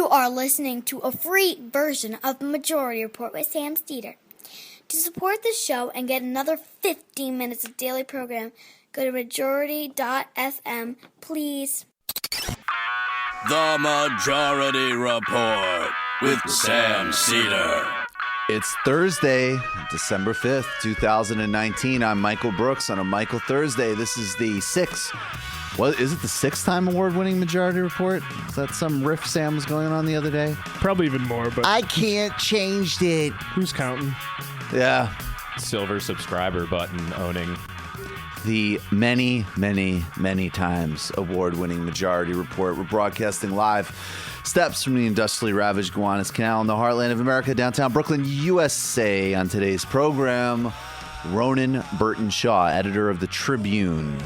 are listening to a free version of the Majority Report with Sam Steeder. To support the show and get another 15 minutes of daily program, go to majority.fm, please. The Majority Report with Sam Steeder. It's Thursday, December 5th, 2019. I'm Michael Brooks on a Michael Thursday. This is the sixth. What is it? The sixth-time award-winning Majority Report? Is that some riff Sam was going on the other day? Probably even more, but I can't change it. Who's counting? Yeah. Silver subscriber button owning. The many, many, many times award-winning Majority Report. We're broadcasting live steps from the industrially ravaged Gowanus Canal in the heartland of America, downtown Brooklyn, USA. On today's program, Ronan Burtenshaw, editor of the Tribune.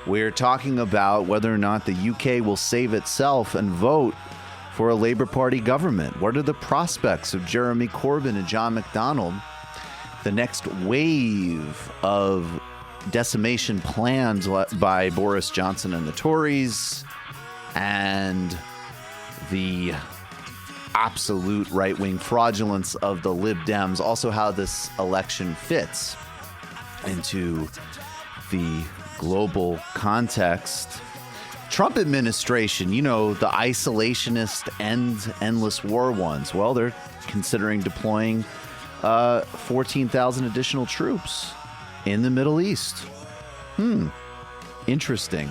We're talking about whether or not the UK will save itself and vote for a Labour Party government. What are the prospects of Jeremy Corbyn and John McDonnell? The next wave of decimation plans by Boris Johnson and the Tories, and the absolute right-wing fraudulence of the Lib Dems. Also how this election fits into the global context. Trump administration, you know, the isolationist and endless war ones. Well, they're considering deploying 14,000 additional troops in the Middle East. Interesting.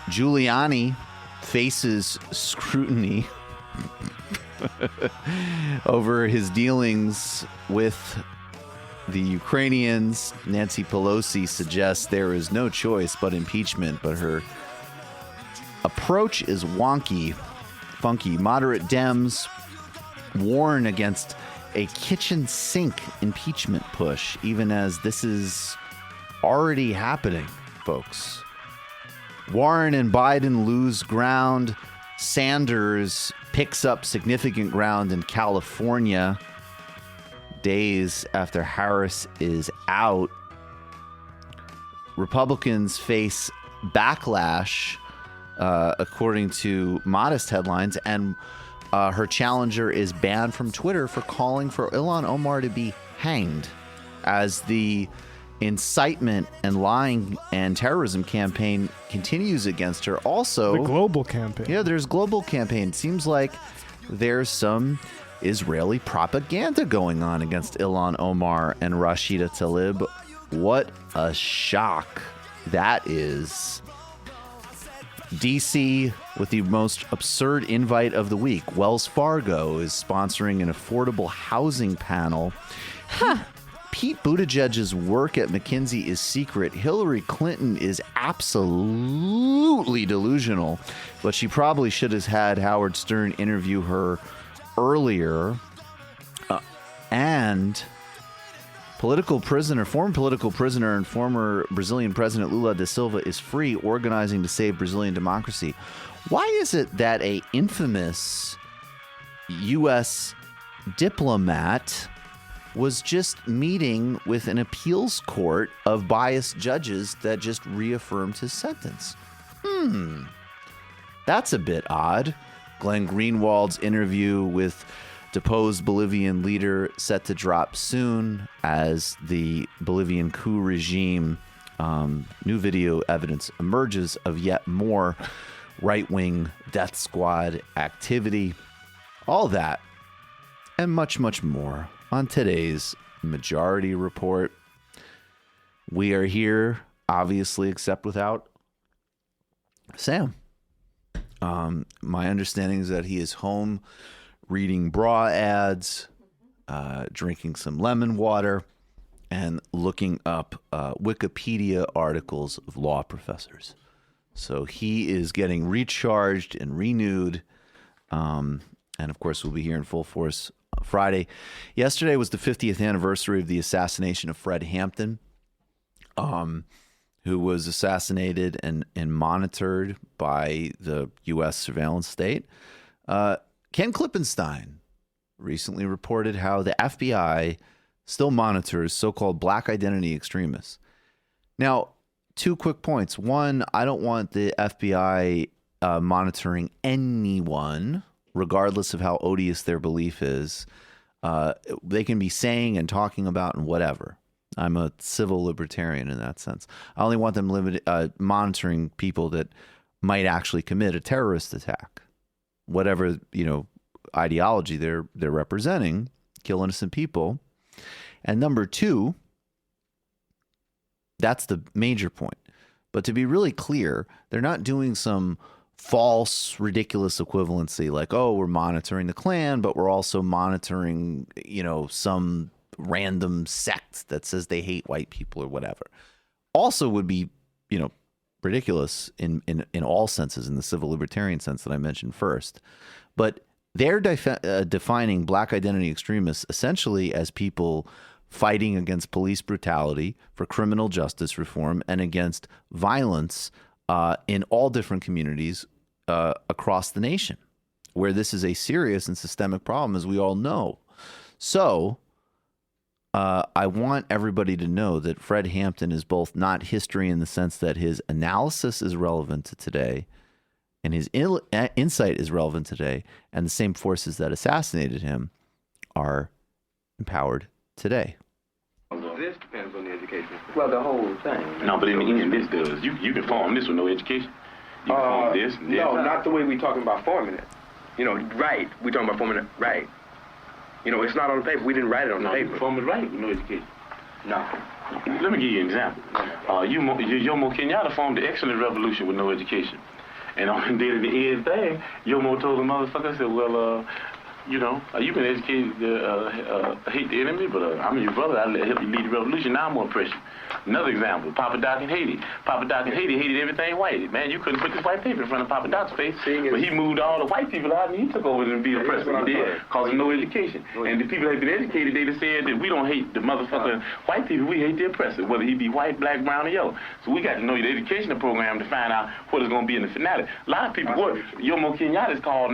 Giuliani faces scrutiny over his dealings with the Ukrainians. Nancy Pelosi suggests there is no choice but impeachment, but her approach is wonky, funky. Moderate Dems warn against a kitchen sink impeachment push, even as this is already happening, folks. Warren and Biden lose ground. Sanders picks up significant ground in California days after Harris is out. Republicans face backlash, according to modest headlines, and her challenger is banned from Twitter for calling for Ilhan Omar to be hanged as the incitement and lying and terrorism campaign continues against her. Also, the global campaign. Yeah, there's global campaign. Seems like there's some Israeli propaganda going on against Ilhan Omar and Rashida Tlaib. What a shock that is. DC with the most absurd invite of the week. Wells Fargo is sponsoring an affordable housing panel. Pete Buttigieg's work at McKinsey is secret. Hillary Clinton is absolutely delusional, but she probably should have had Howard Stern interview her earlier. And former political prisoner and former Brazilian President Lula da Silva is free, organizing to save Brazilian democracy. Why is it that a infamous U.S. diplomat was just meeting with an appeals court of biased judges that just reaffirmed his sentence? That's a bit odd. Glenn Greenwald's interview with deposed Bolivian leader set to drop soon as the Bolivian coup regime, new video evidence emerges of yet more right-wing death squad activity. All that and much, much more on today's Majority Report. We are here, obviously, except without Sam. My understanding is that he is home reading bra ads, drinking some lemon water, and looking up Wikipedia articles of law professors. So he is getting recharged and renewed. And of course, we'll be here in full force Friday. Yesterday was the 50th anniversary of the assassination of Fred Hampton, who was assassinated and monitored by the U.S. surveillance state. Ken Klippenstein recently reported how the FBI still monitors so-called black identity extremists. Now, two quick points. One, I don't want the FBI monitoring anyone, regardless of how odious their belief is. They can be saying and talking about and whatever. I'm a civil libertarian in that sense. I only want them monitoring people that might actually commit a terrorist attack, whatever ideology they're representing, kill innocent people. And number two, that's the major point. But to be really clear, they're not doing some false, ridiculous equivalency like, oh, we're monitoring the Klan, but we're also monitoring, some random sect that says they hate white people or whatever. Also would be, ridiculous in all senses, in the civil libertarian sense that I mentioned first. But they're defining black identity extremists essentially as people fighting against police brutality, for criminal justice reform, and against violence in all different communities across the nation, where this is a serious and systemic problem, as we all know. So I want everybody to know that Fred Hampton is both not history in the sense that his analysis is relevant to today and his insight is relevant today, and the same forces that assassinated him are empowered today. This depends on the education. Well, the whole thing. No, but in the end, this does. You can form this with no education. You can form this and this. No, not the way we're talking about forming it. Right. We're talking about forming it right. It's not on the paper. We didn't write it on the paper. You form it right with no education. No. Let me give you an example. Jomo Kenyatta formed the excellent revolution with no education. And on the day of the end thing, Jomo told the motherfucker, said, well, you can educate, hate the enemy, but I'm your brother. I'll help you lead the revolution. Now I'm more oppression. Another example, Papa Doc in Haiti. Papa Doc in Haiti hated everything white. Man, you couldn't put this white paper in front of Papa Doc's face. But he moved all the white people out and he took over and be oppressed. He did, causing no education. And the people that had been educated, they just said that we don't hate the motherfucking white people, we hate the oppressor, whether he be white, black, brown, or yellow. So we got to know the educational program to find out what it's going to be in the finale. A lot of people, Jomo Kenyatta is called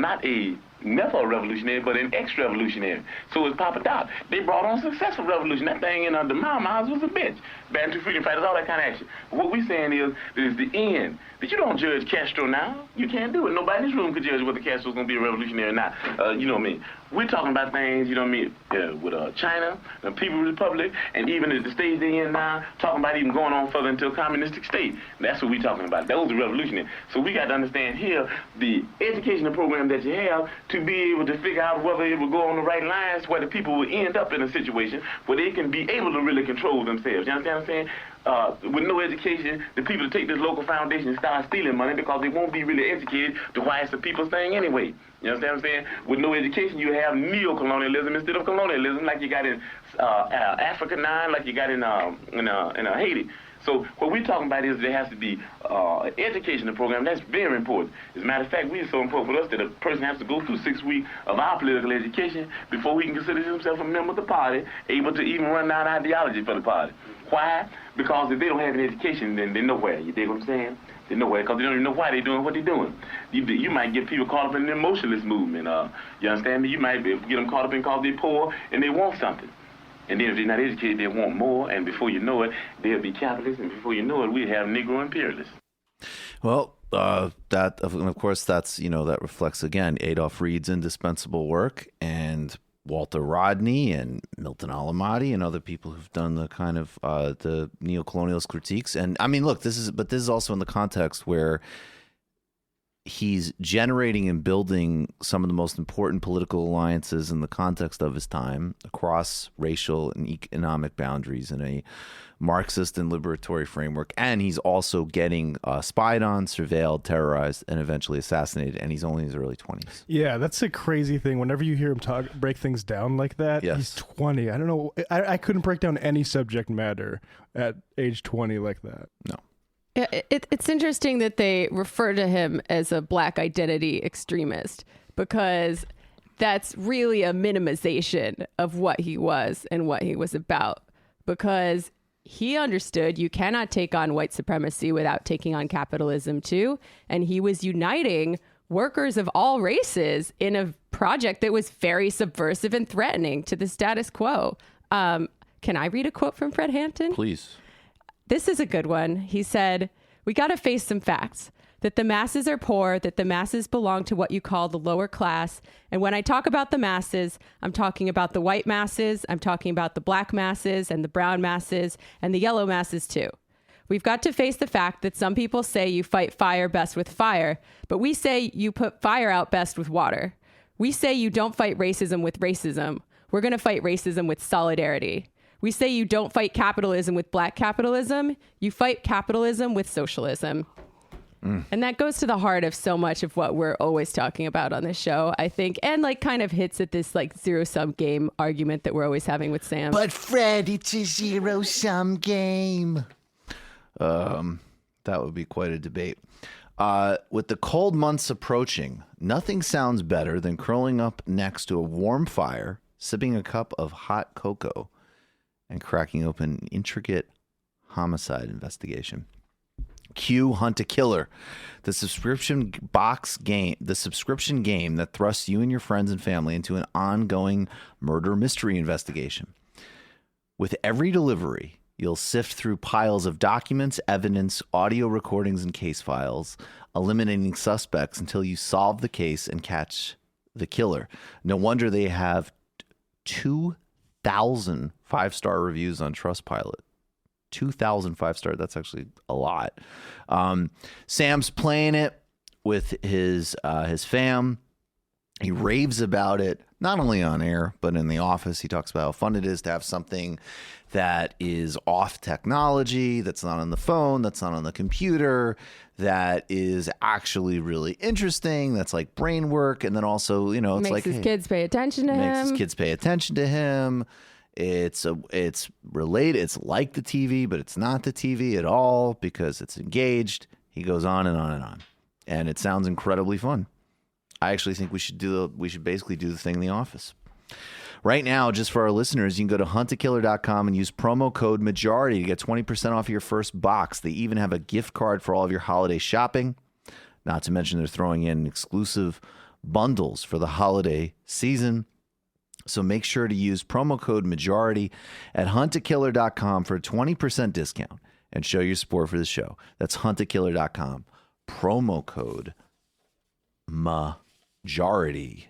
never a revolutionary, but an ex-revolutionary. So is Papa Doc. They brought on a successful revolution. That thing in the Mao's was a bitch. Bantu freedom fighters, all that kind of action. But what we're saying is that it's the end. That you don't judge Castro now. You can't do it. Nobody in this room could judge whether Castro's going to be a revolutionary or not. You know what I mean? We're talking about things, you know what I mean, with China, the People's Republic, and even at the stage they're in now, talking about even going on further into a communistic state. That's what we're talking about. Those are revolutionary. So we got to understand here the educational program that you have to be able to figure out whether it will go on the right lines, where the people will end up in a situation where they can be able to really control themselves. You understand what I'm saying? With no education, the people that take this local foundation and start stealing money because they won't be really educated to why it's a people's thing anyway. You understand what I'm saying? With no education, you have neo-colonialism instead of colonialism, like you got in Africa 9, like you got in Haiti. So what we're talking about is there has to be educational program. That's very important. As a matter of fact, it's so important for us that a person has to go through 6 weeks of our political education before he can consider himself a member of the party, able to even run down ideology for the party. Why? Because if they don't have an education, then they're nowhere. You dig what I'm saying? They're nowhere because they don't even know why they're doing what they're doing. You might get people caught up in the emotionalist movement. You understand me? You might get them caught up in because they're poor and they want something. And then if they're not educated, they want more, and before you know it, they'll be capitalists, and before you know it, we have Negro imperialists. Well, that of course, that's that reflects again Adolph Reed's indispensable work, and Walter Rodney and Milton Alamati and other people who've done the kind of the neo-colonialist critiques. And I mean, look, this is also in the context where he's generating and building some of the most important political alliances in the context of his time across racial and economic boundaries in a Marxist and liberatory framework. And he's also getting spied on, surveilled, terrorized, and eventually assassinated. And he's only in his early 20s. Yeah, that's a crazy thing. Whenever you hear him break things down like that, yes. He's 20. I don't know. I couldn't break down any subject matter at age 20 like that. No. It's interesting that they refer to him as a black identity extremist, because that's really a minimization of what he was and what he was about, because he understood you cannot take on white supremacy without taking on capitalism too. And he was uniting workers of all races in a project that was very subversive and threatening to the status quo. Can I read a quote from Fred Hampton? Please. This is a good one. He said, "We got to face some facts. that the masses are poor, that the masses belong to what you call the lower class. And when I talk about the masses, I'm talking about the white masses, I'm talking about the black masses and the brown masses and the yellow masses too. We've got to face the fact that some people say you fight fire best with fire, but we say you put fire out best with water. We say you don't fight racism with racism. We're going to fight racism with solidarity. We say you don't fight capitalism with black capitalism. You fight capitalism with socialism. And that goes to the heart of so much of what we're always talking about on this show, I think, and like kind of hits at this like zero-sum game argument that we're always having with Sam. But Fred, it's a zero-sum game. That would be quite a debate. With the cold months approaching, nothing sounds better than curling up next to a warm fire, sipping a cup of hot cocoa, and cracking open an intricate homicide investigation. Cue Hunt a Killer, the subscription game that thrusts you and your friends and family into an ongoing murder mystery investigation. With every delivery, you'll sift through piles of documents, evidence, audio recordings, and case files, eliminating suspects until you solve the case and catch the killer. No wonder they have 2,000 five-star reviews on Trustpilot. 2,000 5-star. That's actually a lot. Sam's playing it with his fam. He raves about it, not only on air, but in the office. He talks about how fun it is to have something that is off technology, that's not on the phone, that's not on the computer, that is actually really interesting, that's like brain work. And then also, you know, it's makes like... his kids pay attention to him. Makes his kids pay attention to him. It's related. It's like the TV, but it's not the TV at all because it's engaged. He goes on and on and on. And it sounds incredibly fun. I actually think we should basically do the thing in the office. Right now, just for our listeners, you can go to huntakiller.com and use promo code majority to get 20% off your first box. They even have a gift card for all of your holiday shopping. Not to mention they're throwing in exclusive bundles for the holiday season. So make sure to use promo code majority at huntakiller.com for a 20% discount and show your support for the show. That's huntakiller.com. Promo code majority.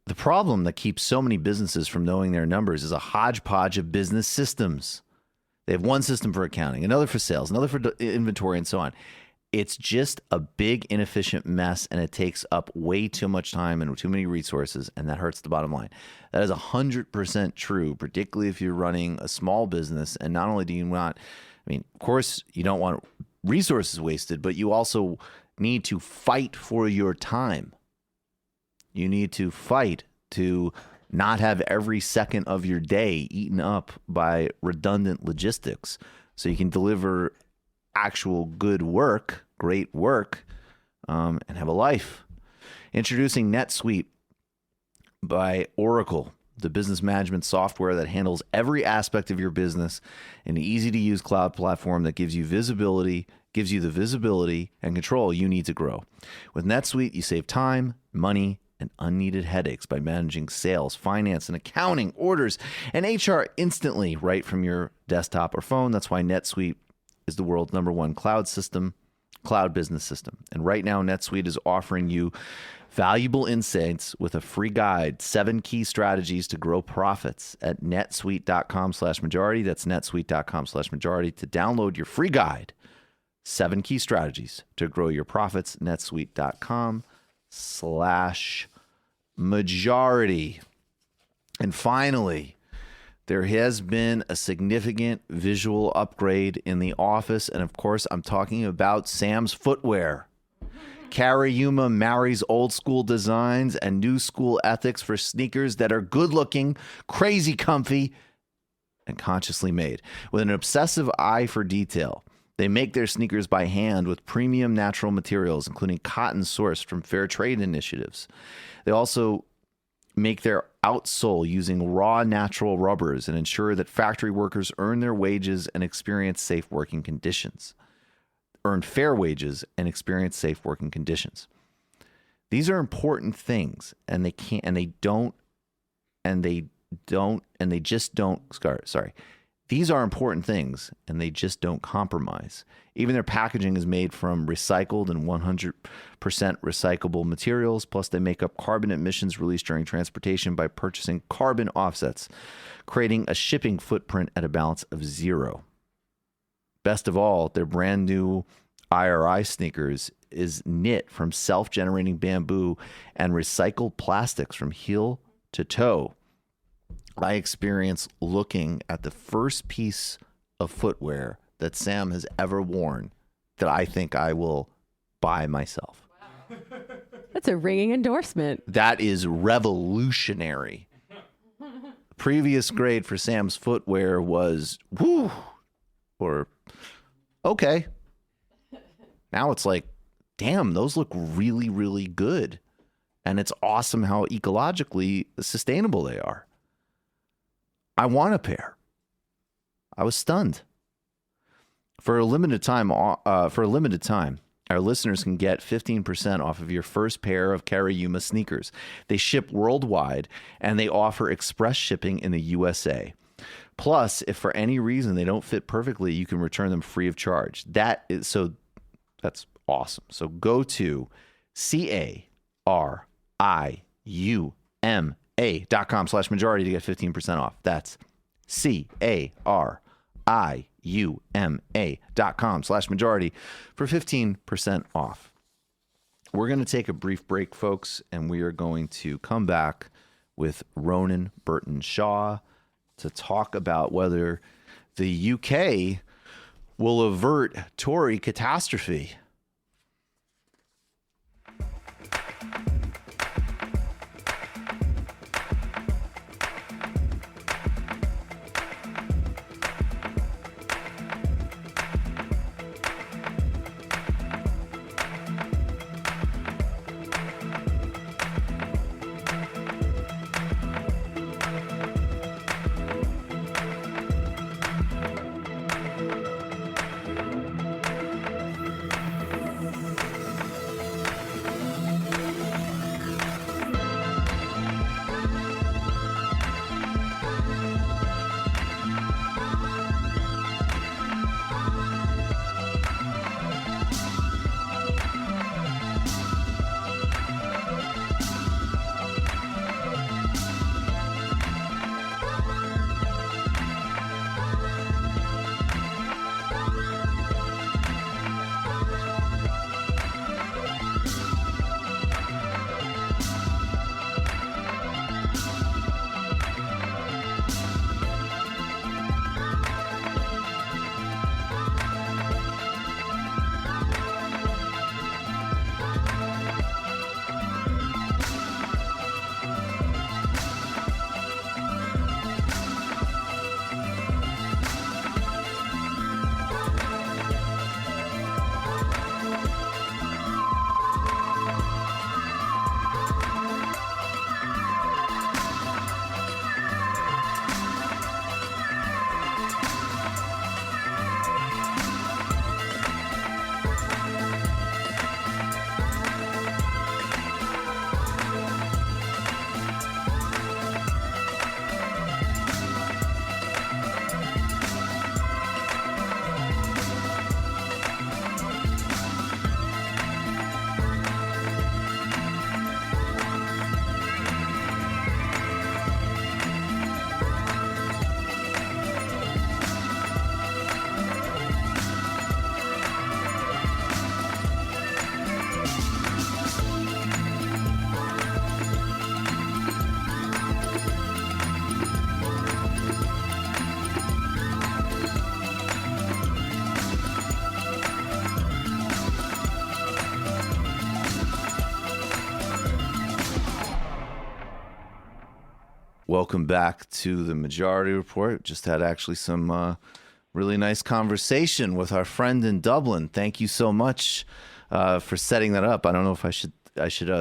The problem that keeps so many businesses from knowing their numbers is a hodgepodge of business systems. They have one system for accounting, another for sales, another for inventory, and so on. It's just a big, inefficient mess, and it takes up way too much time and too many resources, and that hurts the bottom line. That is 100% true, particularly if you're running a small business. And not only do you not, I mean, of course, you don't want resources wasted, but you also need to fight for your time. You need to fight to not have every second of your day eaten up by redundant logistics so you can deliver actual good work, great work, and have a life. Introducing NetSuite by Oracle, the business management software that handles every aspect of your business in an easy-to-use cloud platform that gives you the visibility and control you need to grow. With NetSuite, you save time, money, and unneeded headaches by managing sales, finance, and accounting, orders, and HR instantly right from your desktop or phone. That's why NetSuite is the world's #1 cloud business system. And right now, NetSuite is offering you valuable insights with a free guide, 7 key strategies to grow profits at netsuite.com/majority. That's netsuite.com/majority to download your free guide, 7 key strategies to grow your profits, netsuite.com/majority. And finally, there has been a significant visual upgrade in the office. And of course, I'm talking about Sam's footwear. Kariyuma marries old school designs and new school ethics for sneakers that are good looking, crazy comfy, and consciously made. With an obsessive eye for detail, they make their sneakers by hand with premium natural materials, including cotton sourced from fair trade initiatives. They also make their outsole using raw natural rubbers and ensure that factory workers earn their wages and experience safe working conditions. Earn fair wages and experience safe working conditions. These are important things, and they can't, and they just don't. Sorry, These are important things, and they just don't compromise. Even their packaging is made from recycled and 100% recyclable materials, plus they make up carbon emissions released during transportation by purchasing carbon offsets, creating a shipping footprint at a balance of 0. Best of all, their brand new IRI sneakers is knit from self-generating bamboo and recycled plastics from heel to toe. I experienced looking at the first piece of footwear that Sam has ever worn that I think I will buy myself. Wow. That's a ringing endorsement. That is revolutionary. Previous grade for Sam's footwear was whoo or okay. Now it's like, damn, those look really, really good. And it's awesome how ecologically sustainable they are. I want a pair. I was stunned. For a limited time, our listeners can get 15% off of your first pair of Karayuma sneakers. They ship worldwide, and they offer express shipping in the USA. Plus, if for any reason they don't fit perfectly, you can return them free of charge. That's awesome. So go to CARIUMA.com/majority to get 15% off. That's CARIUMA.com/majority for 15% off. We're going to take a brief break, folks, and we are going to come back with Ronan Burtenshaw to talk about whether the UK will avert Tory catastrophe. Welcome back to the Majority Report. Just had actually some really nice conversation with our friend in Dublin. Thank you so much for setting that up. I don't know if I should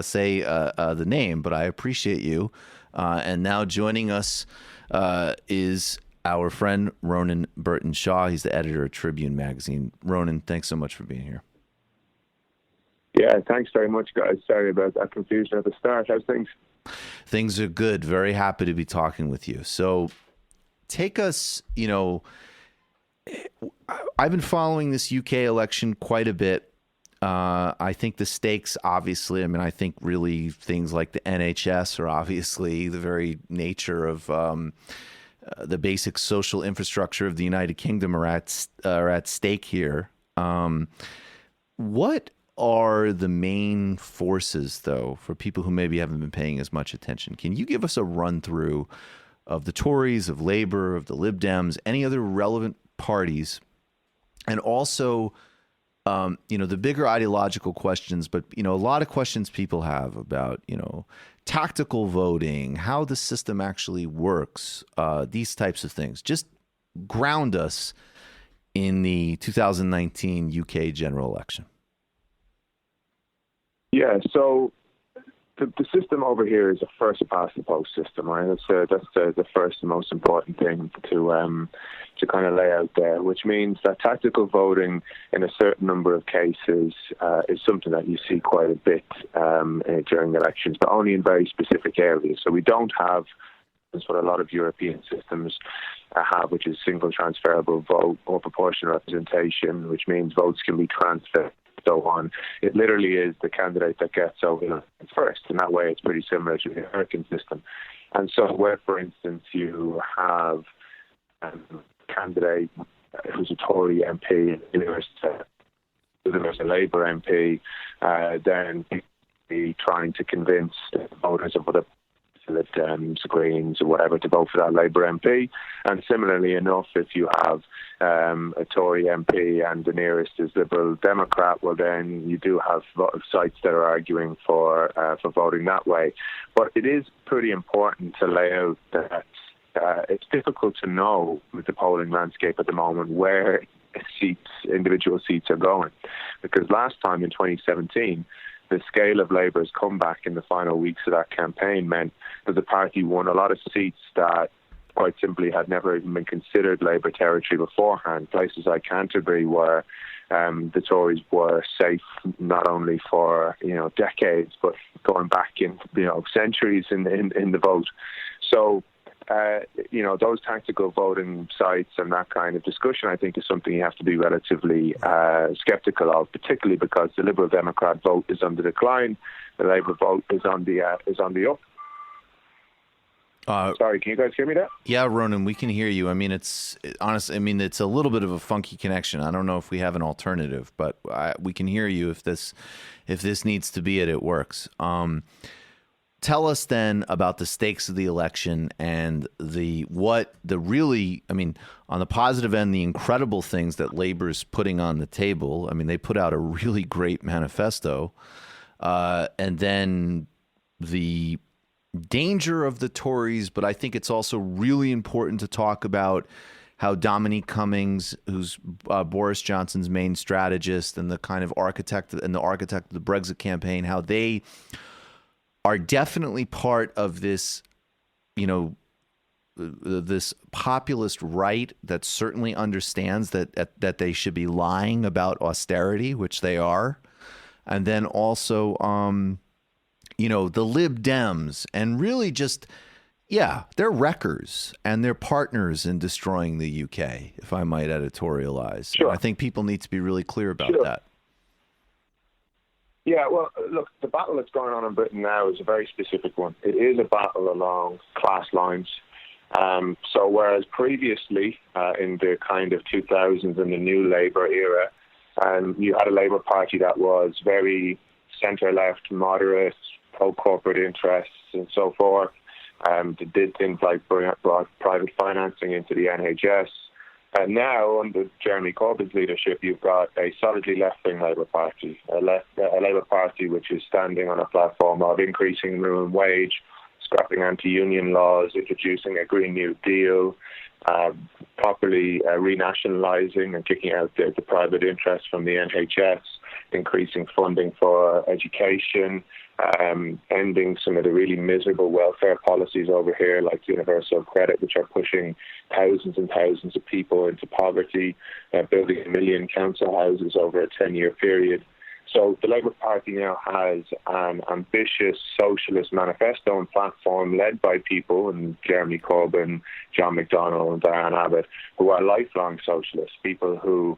say the name, but I appreciate you. And now joining us is our friend Ronan Burtenshaw. He's the editor of Tribune Magazine. Ronan, thanks so much for being here. Yeah, thanks very much, guys. Sorry about that confusion at the start. How's things? Things are good. Very happy to be talking with you. So take us, I've been following this UK election quite a bit. I think the stakes, obviously, I think really things like the NHS are obviously the very nature of the basic social infrastructure of the United Kingdom are at stake here. What are the main forces, though, for people who maybe haven't been paying as much attention? Can you give us a run through of the Tories, of Labour, of the Lib Dems, any other relevant parties, and also the bigger ideological questions, but, a lot of questions people have about, tactical voting, how the system actually works, these types of things. Just ground us in the 2019 UK general election. Yeah, so the system over here is a first past the post system, right? That's the first and most important thing to kind of lay out there, which means that tactical voting in a certain number of cases is something that you see quite a bit during elections, but only in very specific areas. So we don't have what a lot of European systems have, which is single transferable vote or proportional representation, which means votes can be transferred. So on. It literally is the candidate that gets over first. In that way, it's pretty similar to the American system. And so where, for instance, you have a candidate who's a Tory MP, there's a Labour MP, then be trying to convince voters of other Lib Dems, Greens, or whatever to vote for that Labour MP. And similarly enough, if you have a Tory MP and the nearest is Liberal Democrat, well, then you do have sites that are arguing for voting that way. But it is pretty important to lay out that it's difficult to know with the polling landscape at the moment where individual seats are going. Because last time in 2017, the scale of Labour's comeback in the final weeks of that campaign meant that the party won a lot of seats that quite simply had never even been considered Labour territory beforehand. Places like Canterbury where the Tories were safe not only for decades, but going back in centuries in the vote. So those tactical voting sites and that kind of discussion, I think, is something you have to be relatively skeptical of, particularly because the Liberal Democrat vote is on the decline, the Labour vote is on the up. Sorry, can you guys hear me there? Yeah, Ronan, we can hear you. It's a little bit of a funky connection. I don't know if we have an alternative, but we can hear you. If this needs to be it works. Tell us then about the stakes of the election and on the positive end, the incredible things that Labour's putting on the table. They put out a really great manifesto, and then the danger of the Tories. But I think it's also really important to talk about how Dominique Cummings, who's Boris Johnson's main strategist and the kind of architect of the Brexit campaign, how they are definitely part of this, this populist right that certainly understands that they should be lying about austerity, which they are. And then also, the Lib Dems, and really just, they're wreckers and they're partners in destroying the UK, if I might editorialize. Sure. I think people need to be really clear about that. Yeah, well, look, the battle that's going on in Britain now is a very specific one. It is a battle along class lines. So whereas previously, in the kind of 2000s and the new Labour era, you had a Labour Party that was very centre-left, moderate, pro-corporate interests and so forth. They did things like brought private financing into the NHS. And now, under Jeremy Corbyn's leadership, you've got a solidly left-wing Labour Party, a Labour Party which is standing on a platform of increasing minimum wage, scrapping anti-union laws, introducing a Green New Deal, properly renationalising and kicking out the private interest from the NHS, increasing funding for education, ending some of the really miserable welfare policies over here like universal credit, which are pushing thousands and thousands of people into poverty, building 1 million council houses over a 10-year period. So the Labour Party now has an ambitious socialist manifesto and platform led by people, and Jeremy Corbyn, John McDonnell and Diane Abbott, who are lifelong socialists, people who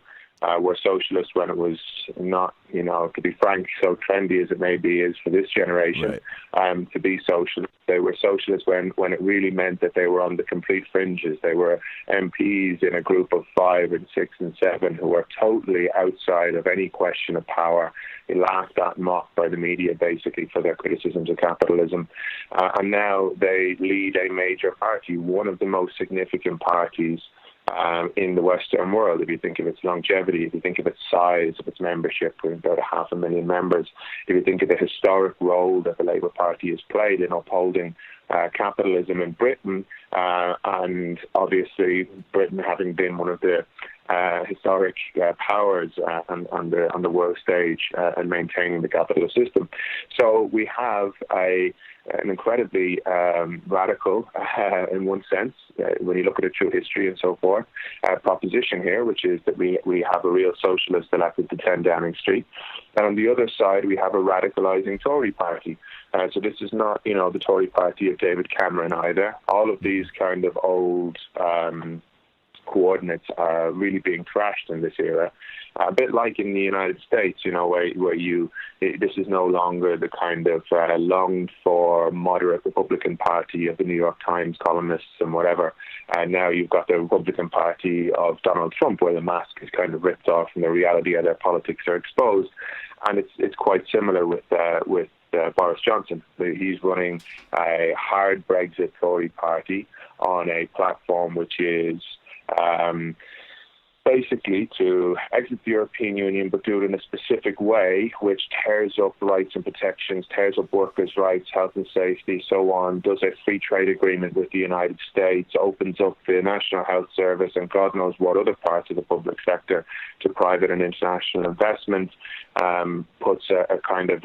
were socialists when it was not, to be frank, so trendy as it maybe is for this generation, to be socialist. They were socialists when it really meant that they were on the complete fringes. They were MPs in a group of 5 and 6 and 7 who were totally outside of any question of power, laughed at and mocked by the media basically for their criticisms of capitalism. And now they lead a major party, one of the most significant parties in the Western world. If you think of its longevity, if you think of its size, of its membership, with about 500,000 members, if you think of the historic role that the Labour Party has played in upholding capitalism in Britain, and obviously Britain having been one of the historic powers on the world stage and maintaining the capitalist system. So we have an incredibly radical, in one sense, when you look at it through history and so forth, proposition here, which is that we have a real socialist elected to 10 Downing Street. And on the other side, we have a radicalising Tory party. So this is not, the Tory party of David Cameron either. All of these kind of old coordinates are really being trashed in this era. A bit like in the United States, this is no longer the kind of longed for moderate Republican Party of the New York Times columnists and whatever. And now you've got the Republican Party of Donald Trump, where the mask is kind of ripped off and the reality of their politics are exposed. And it's quite similar with Boris Johnson. He's running a hard Brexit Tory party on a platform which is basically to exit the European Union, but do it in a specific way, which tears up rights and protections, tears up workers' rights, health and safety, so on, does a free trade agreement with the United States, opens up the National Health Service and God knows what other parts of the public sector to private and international investment, puts a kind of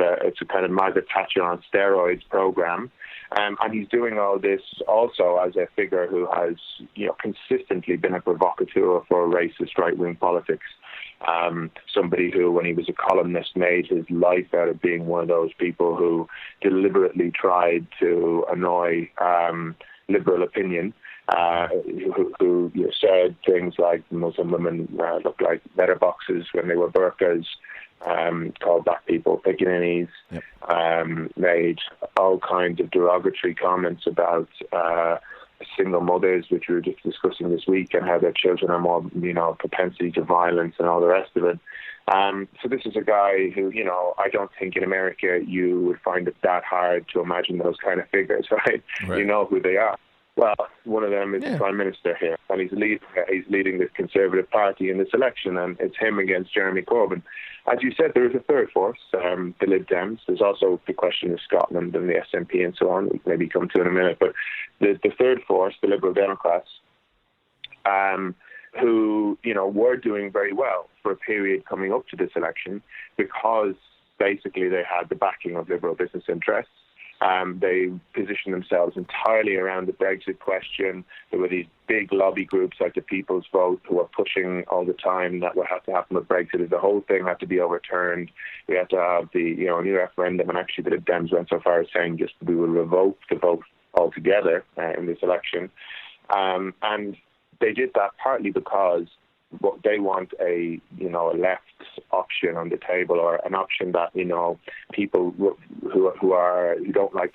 Margaret Thatcher on steroids program. And he's doing all this also as a figure who has, consistently been a provocateur for racist right-wing politics. Somebody who, when he was a columnist, made his life out of being one of those people who deliberately tried to annoy liberal opinion, who said things like Muslim women look like letterboxes when they were burqas, called black people pickaninnies, made all kinds of derogatory comments about single mothers, which we were just discussing this week, and how their children are more, propensity to violence and all the rest of it. So this is a guy who, I don't think in America you would find it that hard to imagine those kind of figures, right? You know who they are. Well, one of them is the Prime Minister here, and he's leading this Conservative Party in this election, and it's him against Jeremy Corbyn. As you said, there is a third force, the Lib Dems. There's also the question of Scotland and the SNP and so on. We'll maybe come to in a minute. But the third force, the Liberal Democrats, who, were doing very well for a period coming up to this election because basically they had the backing of liberal business interests. They positioned themselves entirely around the Brexit question. There were these big lobby groups like the People's Vote who were pushing all the time that what had to happen with Brexit is the whole thing had to be overturned. We had to have the new referendum, and actually the Lib Dems went so far as saying just we will revoke the vote altogether in this election. And they did that partly because they want a left option on the table, or an option that people who don't like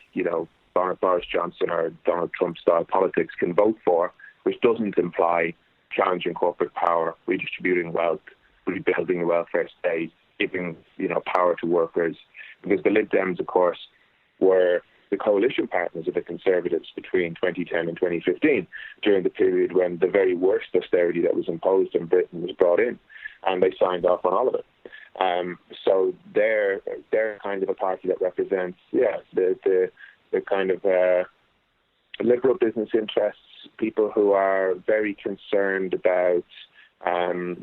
Boris Johnson or Donald Trump style politics can vote for, which doesn't imply challenging corporate power, redistributing wealth, rebuilding the welfare state, giving power to workers. Because the Lib Dems, of course, were the coalition partners of the Conservatives between 2010 and 2015, during the period when the very worst austerity that was imposed in Britain was brought in, and they signed off on all of it. So they're kind of a party that represents, the kind of liberal business interests, people who are very concerned about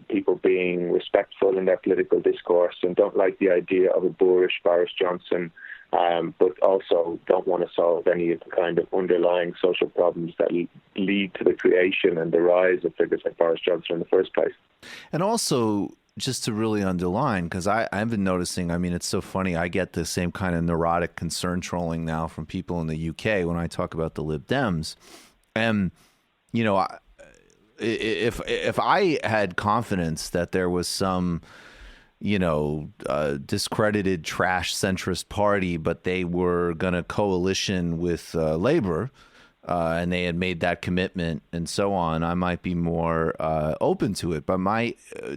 people being respectful in their political discourse and don't like the idea of a boorish Boris Johnson, but also don't want to solve any of the kind of underlying social problems that lead to the creation and the rise of figures like Boris Johnson in the first place. And also, just to really underline, because I've been noticing, I mean, it's so funny. I get the same kind of neurotic concern trolling now from people in the UK when I talk about the Lib Dems. And, you know, if I had confidence that there was some, you know, discredited trash centrist party, but they were going to coalition with Labour, and they had made that commitment and so on, I might be more open to it. But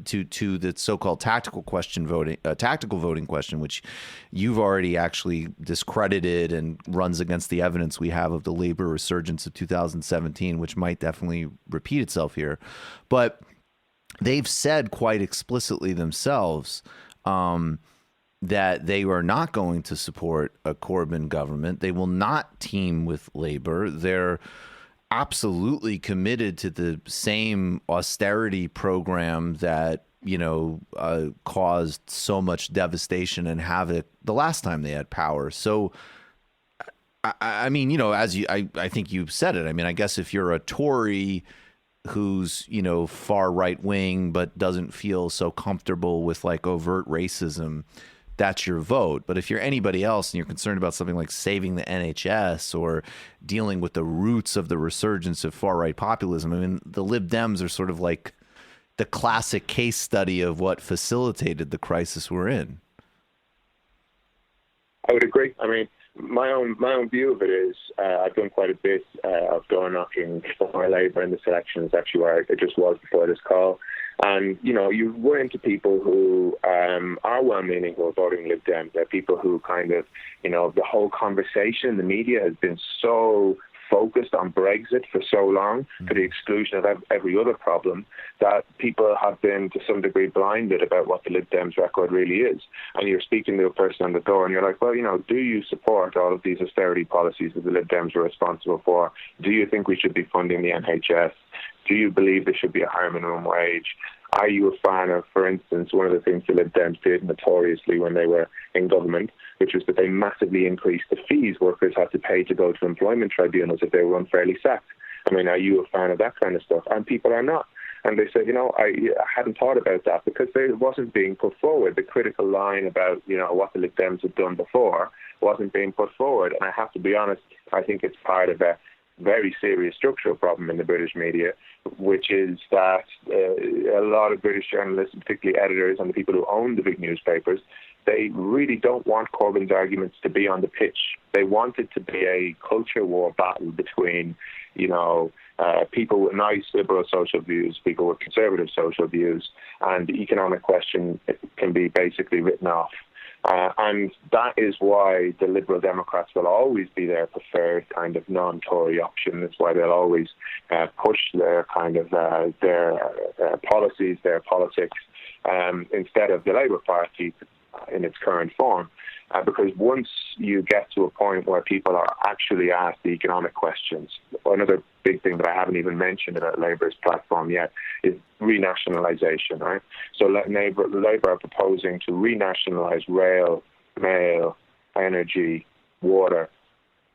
to the so-called tactical voting question, which you've already actually discredited and runs against the evidence we have of the Labour resurgence of 2017, which might definitely repeat itself here. But they've said quite explicitly themselves that they are not going to support a Corbyn government. They will not team with Labour. They're absolutely committed to the same austerity program that, you know, caused so much devastation and havoc the last time they had power. So, I mean, you know, I think you've said it. I mean, I guess if you're a Tory who's, you know, far right wing, but doesn't feel so comfortable with like overt racism, that's your vote. But if you're anybody else and you're concerned about something like saving the NHS or dealing with the roots of the resurgence of far right populism, I mean, the Lib Dems are sort of like the classic case study of what facilitated the crisis we're in. I would agree. I mean, my own view of it is I've done quite a bit of door knocking for Labour in this election. Is actually where it just was before this call. And, you know, you run into people who are well-meaning who are voting Lib Dems. They're people who kind of, you know, the whole conversation in the media has been so focused on Brexit for so long, to the exclusion of every other problem, that people have been to some degree blinded about what the Lib Dems record really is. And you're speaking to a person on the door and you're like, well, you know, do you support all of these austerity policies that the Lib Dems are responsible for? Do you think we should be funding the NHS? Do you believe there should be a higher minimum wage? Are you a fan of, for instance, one of the things the Lib Dems did notoriously when they were in government, which was that they massively increased the fees workers had to pay to go to employment tribunals if they were unfairly sacked? I mean, are you a fan of that kind of stuff? And people are not. And they said, you know, I hadn't thought about that because it wasn't being put forward. The critical line about, you know, what the Lib Dems had done before wasn't being put forward. And I have to be honest, I think it's part of a very serious structural problem in the British media, which is that a lot of British journalists, particularly editors and the people who own the big newspapers, they really don't want Corbyn's arguments to be on the pitch. They want it to be a culture war battle between, you know, people with nice liberal social views, people with conservative social views, and the economic question can be basically written off. And that is why the Liberal Democrats will always be their preferred kind of non-Tory option. That's why they'll always push their kind of their policies, their politics, instead of the Labour Party in its current form. Because once you get to a point where people are actually asked the economic questions, another big thing that I haven't even mentioned about Labour's platform yet is renationalisation, right? So Labour are proposing to renationalise rail, mail, energy, water.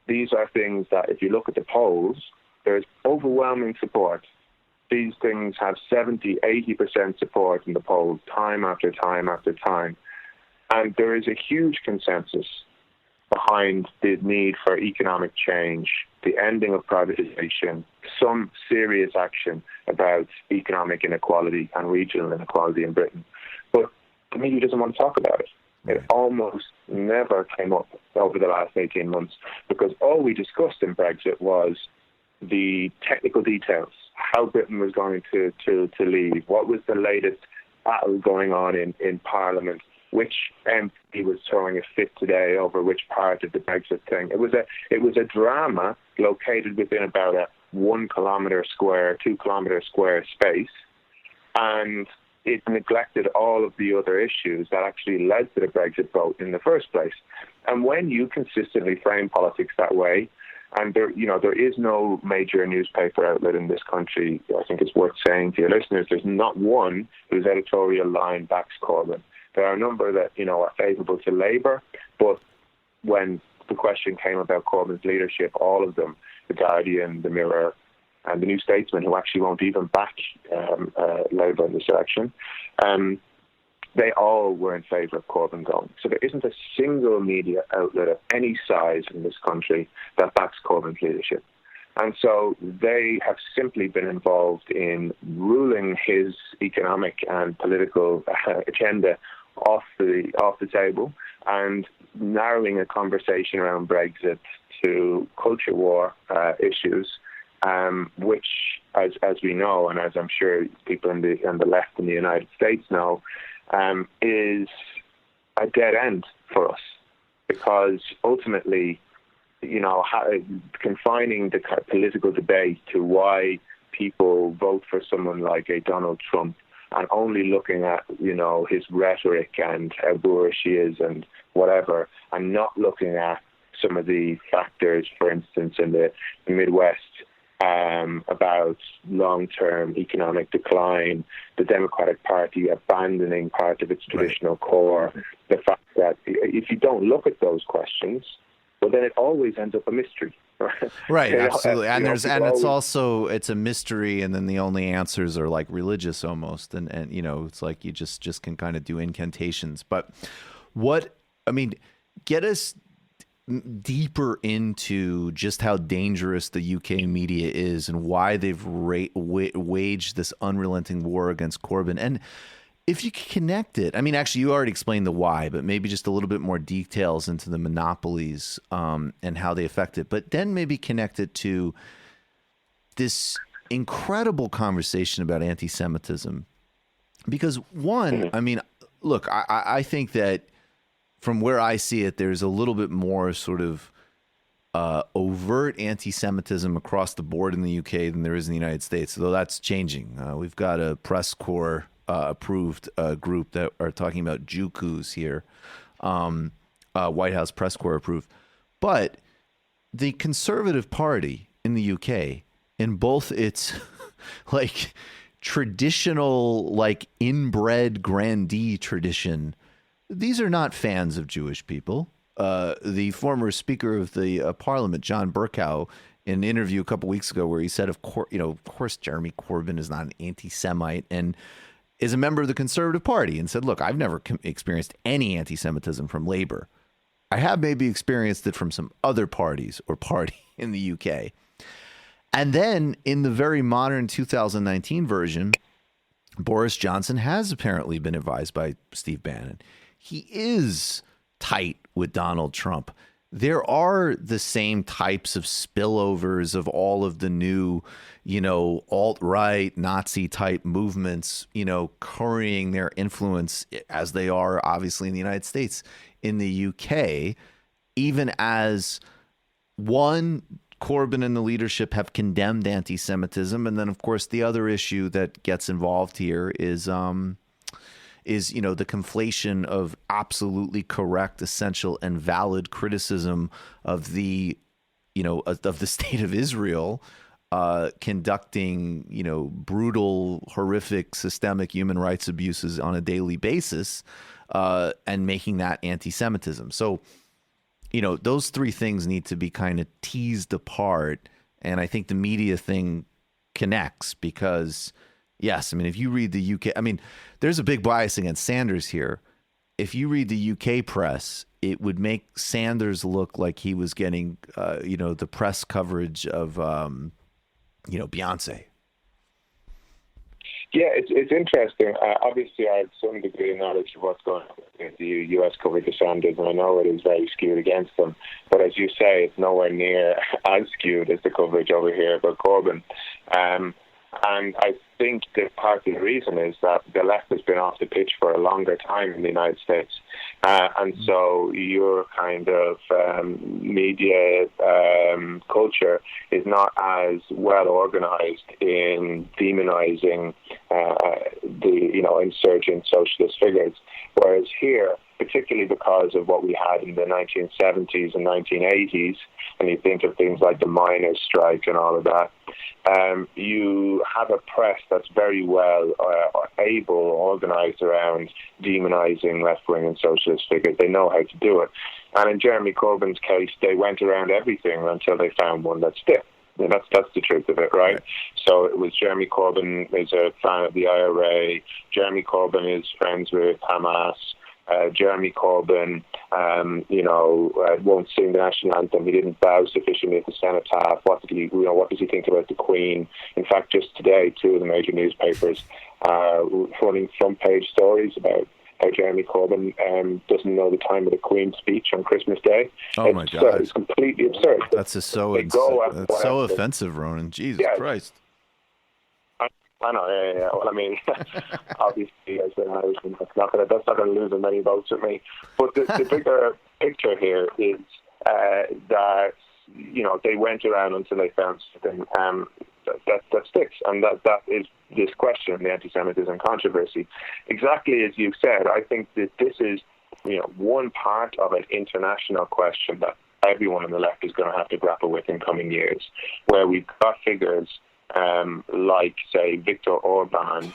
These are things that, if you look at the polls, there's overwhelming support. These things have 70, 80% support in the polls time after time after time. And there is a huge consensus behind the need for economic change, the ending of privatization, some serious action about economic inequality and regional inequality in Britain. But the media doesn't want to talk about it. It almost never came up over the last 18 months because all we discussed in Brexit was the technical details, how Britain was going to leave, what was the latest battle going on in Parliament, which MP was throwing a fit today over which part of the Brexit thing. It was a drama located within about a 1 kilometre square, 2 kilometre square space, and it neglected all of the other issues that actually led to the Brexit vote in the first place. And when you consistently frame politics that way, and there is no major newspaper outlet in this country, I think it's worth saying to your listeners, there's not one whose editorial line backs Corbyn. There are a number that, are favourable to Labour, but when the question came about Corbyn's leadership, all of them, The Guardian, The Mirror, and The New Statesman, who actually won't even back Labour in this election, they all were in favour of Corbyn going. So there isn't a single media outlet of any size in this country that backs Corbyn's leadership. And so they have simply been involved in ruling his economic and political agenda off the table and narrowing a conversation around Brexit to culture war issues, which, as we know, and as I'm sure people on the left in the United States know, is a dead end for us, because ultimately, confining the political debate to why people vote for someone like a Donald Trump and only looking at, his rhetoric and how boorish he is and whatever, and not looking at some of the factors, for instance, in the Midwest, about long-term economic decline, the Democratic Party abandoning part of its traditional core, the fact that if you don't look at those questions, well, then it always ends up a mystery. Right, absolutely. And it's a mystery, and then the only answers are like religious almost, and it's like you just can kind of do incantations. But get us deeper into just how dangerous the UK media is and why they've waged this unrelenting war against Corbyn. And if you could connect it, actually, you already explained the why, but maybe just a little bit more details into the monopolies and how they affect it. But then maybe connect it to this incredible conversation about anti-Semitism. Because look, I think that from where I see it, there's a little bit more sort of overt anti-Semitism across the board in the UK than there is in the United States, though that's changing. We've got a press corps approved group that are talking about Jew coups here, White House press corps approved. But the Conservative Party in the UK, in both its like traditional, like inbred grandee tradition, these are not fans of Jewish people. The former Speaker of the Parliament, John Bercow, in an interview a couple weeks ago, where he said, of course, Jeremy Corbyn is not an anti-Semite and is a member of the Conservative Party, and said, look, I've never experienced any anti-Semitism from Labour. I have maybe experienced it from some other parties or party in the UK. And then in the very modern 2019 version, Boris Johnson has apparently been advised by Steve Bannon. He is tight with Donald Trump. There are the same types of spillovers of all of the new, alt-right Nazi type movements, currying their influence as they are obviously in the United States, in the UK, even as Corbyn and the leadership have condemned anti-Semitism. And then, of course, the other issue that gets involved here is the conflation of absolutely correct, essential, and valid criticism of the state of Israel conducting, brutal, horrific, systemic human rights abuses on a daily basis, and making that anti-Semitism. So, those three things need to be kind of teased apart. And I think the media thing connects because, yes, if you read the UK, there's a big bias against Sanders here. If you read the UK press, it would make Sanders look like he was getting, the press coverage of, Beyonce. Yeah, it's interesting. Obviously, I have some degree of knowledge of what's going on with the US coverage of Sanders, and I know it is very skewed against them. But as you say, it's nowhere near as skewed as the coverage over here about Corbyn. And I think that part of the reason is that the left has been off the pitch for a longer time in the United States. And so your kind of media culture is not as well organized in demonizing the insurgent socialist figures. Whereas here, particularly because of what we had in the 1970s and 1980s, and you think of things like the miners' strike and all of that, you have a press that's very well able, organized around demonizing left-wing and socialist figures. They know how to do it. And in Jeremy Corbyn's case, they went around everything until they found one that stuck. And that's the truth of it, right? So it was Jeremy Corbyn is a fan of the IRA. Jeremy Corbyn is friends with Hamas. Jeremy Corbyn, won't sing the national anthem. He didn't bow sufficiently at the cenotaph. What does he think about the Queen? In fact, just today, two of the major newspapers are running front-page stories about how Jeremy Corbyn doesn't know the time of the Queen's speech on Christmas Day. Oh my God! It's completely absurd. That's so offensive, Ronan. Jesus Christ! I know, yeah. Well, I mean, obviously, as an Irishman, that's not going to lose many votes with me. But the bigger picture here is that they went around until they found something that sticks, and that is this question, the anti-Semitism controversy. Exactly as you said, I think that this is one part of an international question that everyone on the left is going to have to grapple with in coming years, where we've got figures like, say, Viktor Orban,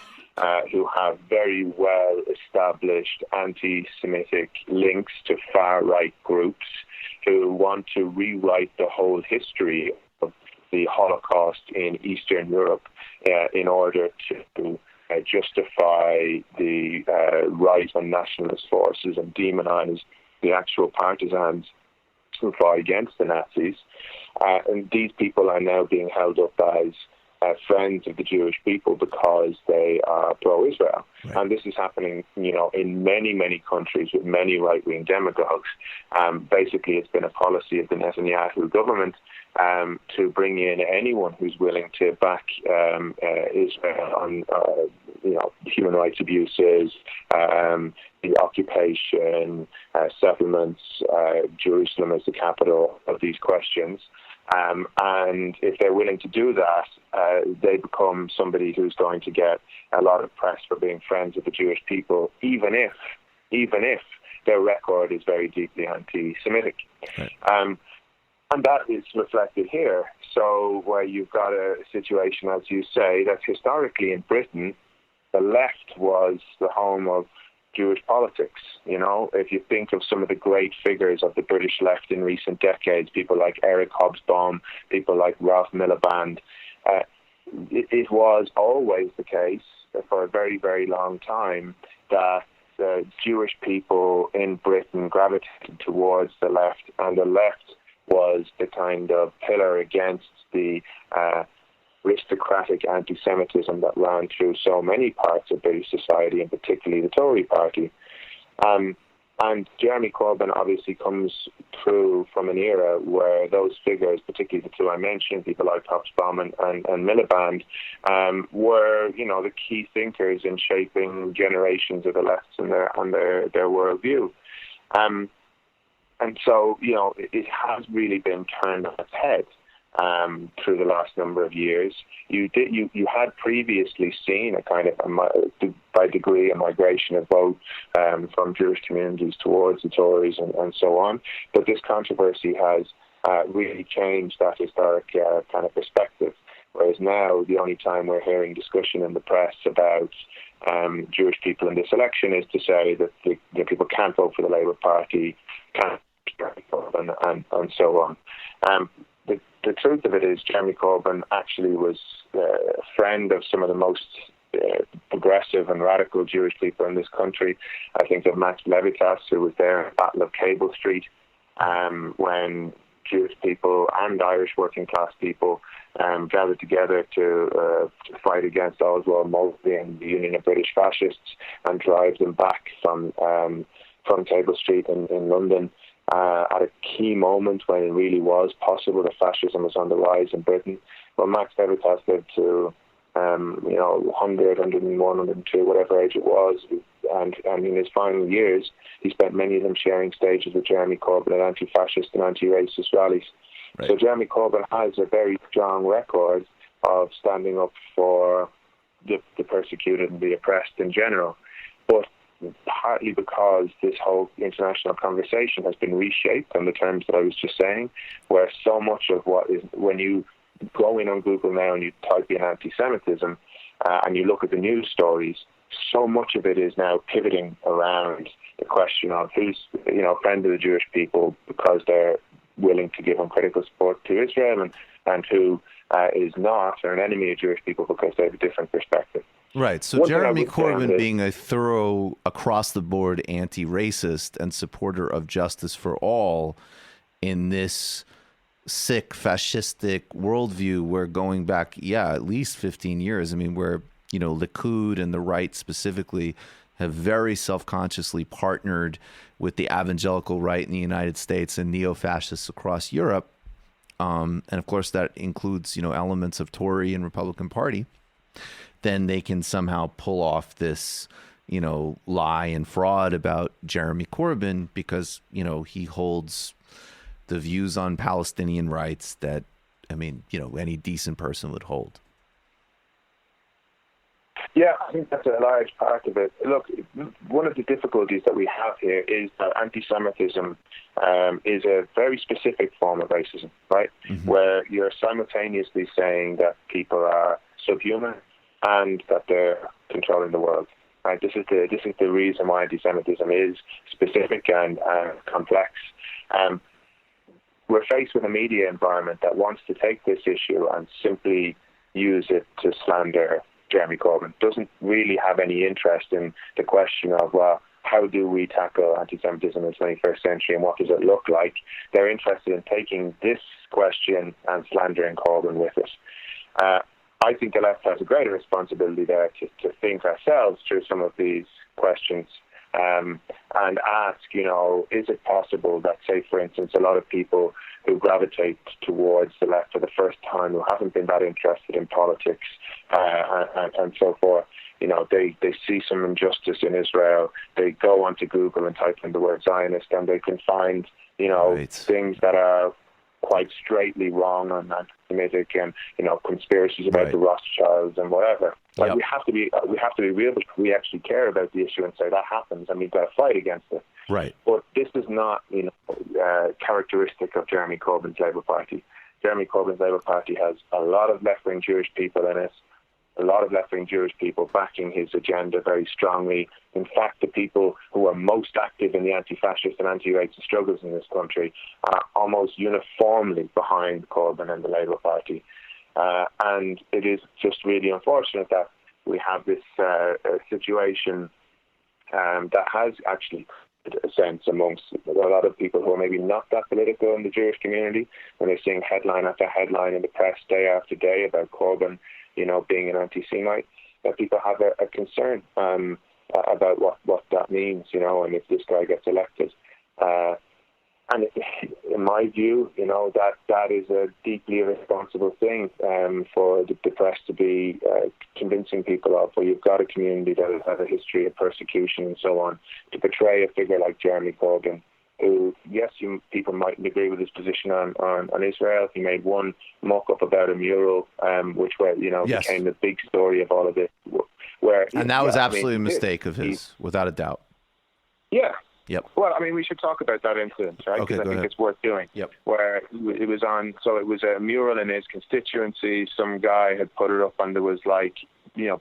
who have very well established anti-Semitic links to far-right groups who want to rewrite the whole history of the Holocaust in Eastern Europe in order to justify the right on nationalist forces and demonize the actual partisans who fought against the Nazis. And these people are now being held up as friends of the Jewish people because they are pro-Israel. Right. And this is happening, in many, many countries with many right-wing demagogues. Basically, it's been a policy of the Netanyahu government to bring in anyone who's willing to back Israel on, human rights abuses, the occupation, settlements, Jerusalem as the capital of these questions. And if they're willing to do that, they become somebody who's going to get a lot of press for being friends of the Jewish people, even if their record is very deeply anti-Semitic. Right. And that is reflected here. So where you've got a situation, as you say, that historically in Britain, the left was the home of Jewish politics. If you think of some of the great figures of the British left in recent decades, people like Eric Hobsbawm, people like Ralph Miliband, it was always the case for a very, very long time that Jewish people in Britain gravitated towards the left, and the left was the kind of pillar against the aristocratic anti-Semitism that ran through so many parts of British society, and particularly the Tory party. And Jeremy Corbyn obviously comes through from an era where those figures, particularly the two I mentioned, people like Hobsbawm and Miliband, were, the key thinkers in shaping generations of the left and their worldview. And so, it has really been turned on its head through the last number of years. You had previously seen a kind of, by degree, a migration of vote from Jewish communities towards the Tories and so on. But this controversy has really changed that historic kind of perspective. Whereas now, the only time we're hearing discussion in the press about Jewish people in this election is to say that the people can't vote for the Labour Party, can't and so on. The truth of it is Jeremy Corbyn actually was a friend of some of the most progressive and radical Jewish people in this country. I think of Max Levitas, who was there at the Battle of Cable Street when Jewish people and Irish working class people gathered together to fight against Oswald Mosley and the Union of British Fascists and drive them back from Cable Street in London. At a key moment when it really was possible that fascism was on the rise in Britain. Well, Max Levitas lived to 100, 101, 102, whatever age it was, and in his final years, he spent many of them sharing stages with Jeremy Corbyn at anti-fascist and anti-racist rallies. Right. So Jeremy Corbyn has a very strong record of standing up for the persecuted and the oppressed in general. But partly because this whole international conversation has been reshaped on the terms that I was just saying, where so much of what is, when you go in on Google now and you type in anti-Semitism and you look at the news stories, so much of it is now pivoting around the question of who's, friend of the Jewish people because they're willing to give uncritical support to Israel and who is not, or an enemy of Jewish people because they have a different perspective. Right. So Jeremy Corbyn being a thorough, across-the-board anti-racist and supporter of justice for all in this sick, fascistic worldview, we're going back, at least 15 years. I mean, where, Likud and the right specifically have very self-consciously partnered with the evangelical right in the United States and neo-fascists across Europe. And of course, that includes, elements of Tory and Republican Party. Then they can somehow pull off this, lie and fraud about Jeremy Corbyn because, he holds the views on Palestinian rights that, any decent person would hold. Yeah, I think that's a large part of it. Look, one of the difficulties that we have here is that anti-Semitism is a very specific form of racism, right? Mm-hmm. Where you're simultaneously saying that people are subhuman and that they're controlling the world. Right? This is the reason why anti-Semitism is specific and complex. We're faced with a media environment that wants to take this issue and simply use it to slander Jeremy Corbyn. Doesn't really have any interest in the question of, well, how do we tackle anti-Semitism in the 21st century and what does it look like? They're interested in taking this question and slandering Corbyn with it. I think the left has a greater responsibility there to think ourselves through some of these questions and ask, is it possible that, say, for instance, a lot of people who gravitate towards the left for the first time, who haven't been that interested in politics and so forth, they see some injustice in Israel, they go onto Google and type in the word Zionist and they can find, things that are quite straightly wrong and anti-Semitic and conspiracies about the Rothschilds and whatever. Like we have to be real because we actually care about the issue and say that happens and we've got to fight against it. Right. But this is not characteristic of Jeremy Corbyn's Labour Party. Jeremy Corbyn's Labour Party has a lot of left-wing Jewish people in it, a lot of left-wing Jewish people backing his agenda very strongly. In fact, the people who are most active in the anti-fascist and anti-racist struggles in this country are almost uniformly behind Corbyn and the Labour Party. And it is just really unfortunate that we have this situation that has actually a sense amongst a lot of people who are maybe not that political in the Jewish community, when they're seeing headline after headline in the press day after day about Corbyn, being an anti-Semite, that people have a concern about what that means, and if this guy gets elected. And in my view, that is a deeply irresponsible thing for the press to be convincing people of, where you've got a community that has had a history of persecution and so on, to portray a figure like Jeremy Corbyn, who, yes, people mightn't agree with his position on Israel. He made one mock-up about a mural, which became the big story of all of this. And that was absolutely a mistake of his, without a doubt. Yeah. Yep. Well, we should talk about that incident, right? Okay, because I think it's worth doing. Yep. Where it was it was a mural in his constituency. Some guy had put it up and there was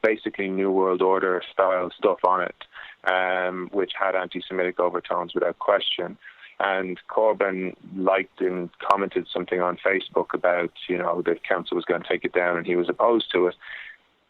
basically New World Order style stuff on it, which had anti-Semitic overtones without question. And Corbyn liked and commented something on Facebook about, the council was going to take it down and he was opposed to it.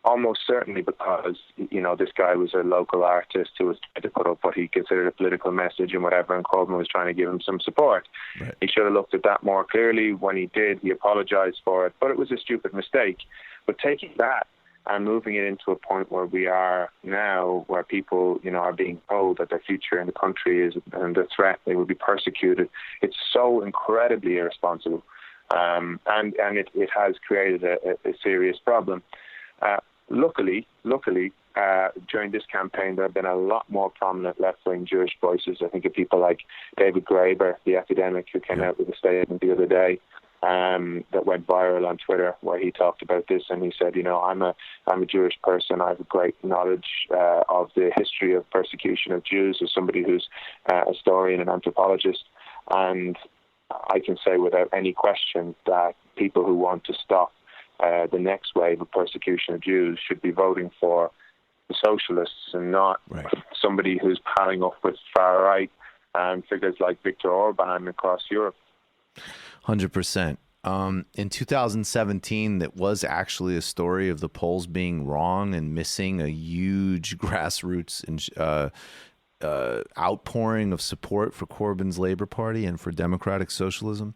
Almost certainly because, this guy was a local artist who was trying to put up what he considered a political message and whatever, and Corbyn was trying to give him some support. Right. He should have looked at that more clearly. When he did, he apologized for it, but it was a stupid mistake. But taking that and moving it into a point where we are now, where people, are being told that their future in the country is under threat, they will be persecuted, it's so incredibly irresponsible. And it has created a serious problem. Luckily, during this campaign, there have been a lot more prominent left-wing Jewish voices. I think of people like David Graeber, the academic, who came out with a statement the other day that went viral on Twitter, where he talked about this and he said, I'm a Jewish person. I have a great knowledge of the history of persecution of Jews as somebody who's a historian and anthropologist. And I can say without any question that people who want to stop the next wave of persecution of Jews should be voting for the socialists and not somebody who's palling up with far-right figures like Viktor Orban across Europe. 100%. In 2017, that was actually a story of the polls being wrong and missing a huge grassroots outpouring of support for Corbyn's Labour Party and for democratic socialism.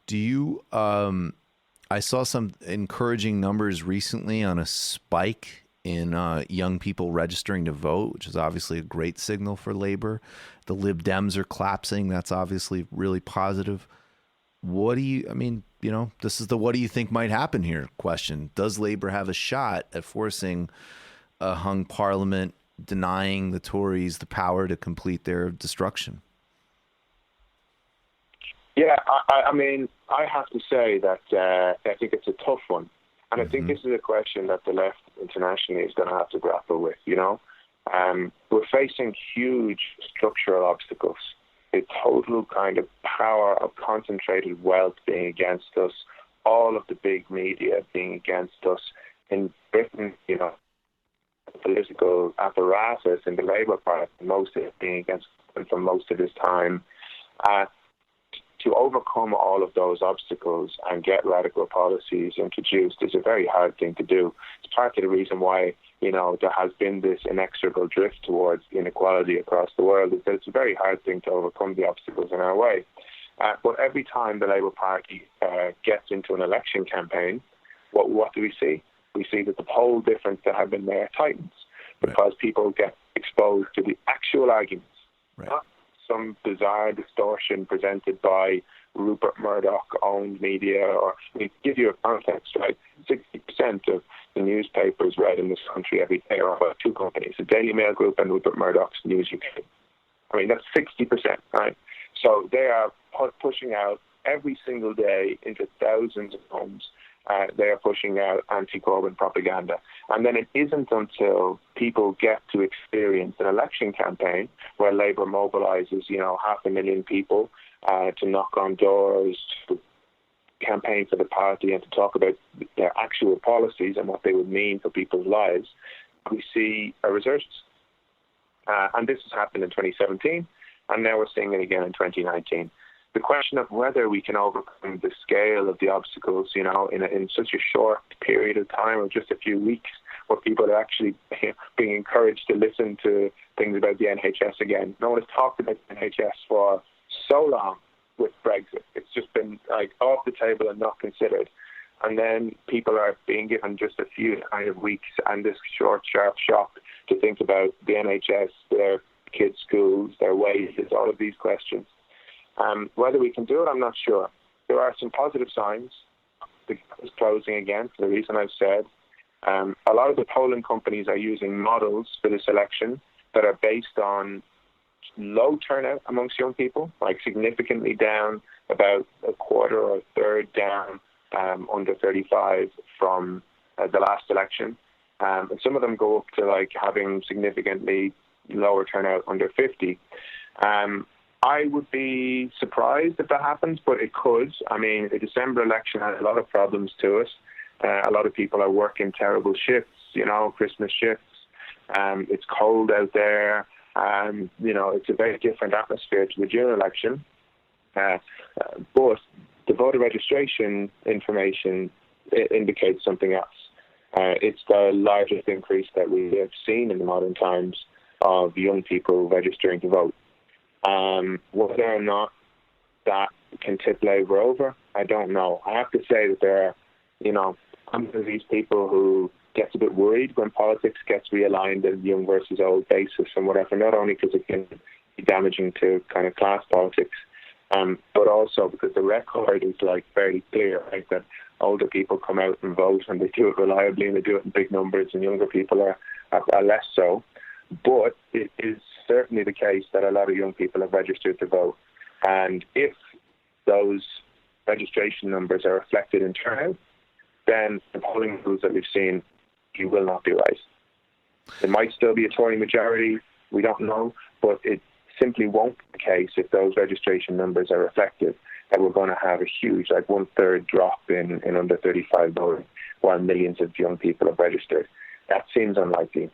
Do you? I saw some encouraging numbers recently on a spike in young people registering to vote, which is obviously a great signal for Labour. The Lib Dems are collapsing. That's obviously really positive. What do you? I mean, this is the "what do you think might happen here" question. Does Labour have a shot at forcing a hung parliament, denying the Tories the power to complete their destruction? Yeah, I mean, I have to say that I think it's a tough one. And I think this is a question that the left internationally is going to have to grapple with, We're facing huge structural obstacles. A total kind of power of concentrated wealth being against us, all of the big media being against us. In Britain, the political apparatus in the Labour Party, most of it being against them for most of this time. To overcome all of those obstacles and get radical policies introduced is a very hard thing to do. It's part of the reason why, there has been this inexorable drift towards inequality across the world, is that it's a very hard thing to overcome the obstacles in our way. But every time the Labour Party gets into an election campaign, what do we see? We see that the poll difference that had been there tightens because people get exposed to the actual arguments, not some bizarre distortion presented by Rupert Murdoch-owned media, or to give you a context, right? 60% of the newspapers read in this country every day are about two companies, the Daily Mail Group and Rupert Murdoch's News UK. I mean, that's 60%, right? So they are pushing out every single day into thousands of homes. They are pushing out anti-Corbyn propaganda. And then it isn't until people get to experience an election campaign where Labour mobilises, 500,000 people to knock on doors, to campaign for the party and to talk about their actual policies and what they would mean for people's lives, we see a resurgence. And this has happened in 2017, and now we're seeing it again in 2019. The question of whether we can overcome the scale of the obstacles, in such a short period of time, or just a few weeks, where people are actually being encouraged to listen to things about the NHS again. No one has talked about the NHS for so long with Brexit. It's just been off the table and not considered. And then people are being given just a few kind of weeks and this short, sharp shock to think about the NHS, their kids' schools, their wages, all of these questions. Whether we can do it, I'm not sure. There are some positive signs. The gap is closing again, for the reason I've said. A lot of the polling companies are using models for this election that are based on low turnout amongst young people, like significantly down, about a quarter or a third down under 35 from the last election. And some of them go up to having significantly lower turnout under 50. I would be surprised if that happens, but it could. I mean, the December election had a lot of problems to it. A lot of people are working terrible shifts, Christmas shifts. It's cold out there. It's a very different atmosphere to the June election. But the voter registration information indicates something else. It's the largest increase that we have seen in the modern times of young people registering to vote. Whether or not that can tip Labour over, I don't know. I have to say that there are, some of these people who gets a bit worried when politics gets realigned as young versus old basis and whatever, not only because it can be damaging to kind of class politics, but also because the record is very clear, right, that older people come out and vote and they do it reliably and they do it in big numbers, and younger people are less so. But it is certainly the case that a lot of young people have registered to vote. And if those registration numbers are reflected in turnout, then the polling rules that we've seen, you will not be right. There might still be a Tory majority, we don't know, but it simply won't be the case if those registration numbers are reflected that we're going to have a huge, 1/3 drop in under 35 voting, while millions of young people have registered. That seems unlikely.